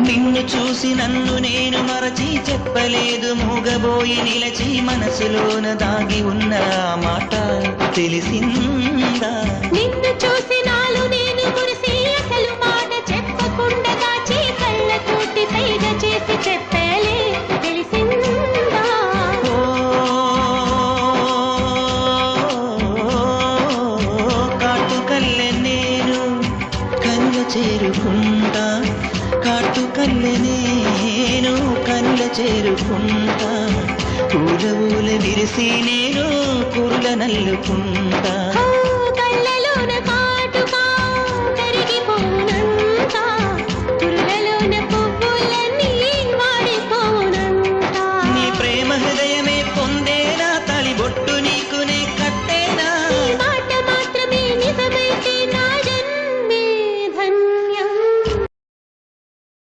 నిన్ను చూసి నన్ను నేను మరచి చెప్పలేదు మూగబోయి నిలచి మనసులోన దాగి ఉన్న మాట తెలిసిందా నిన్ను చూసి నాలు నేను మురిసి అసలు మాట చెప్పకుండా దాచి కళ్ళతోటి సైగ చేసి చెప్పలే తెలిసిందా కాటుకల్లె నేను కళ్ళ చేరుకుంటా కాటుకల్లె నేను కళ్ళ చేరుకుంటా పూల ఊల విరిసి నేను కురుల నల్లుకుంటా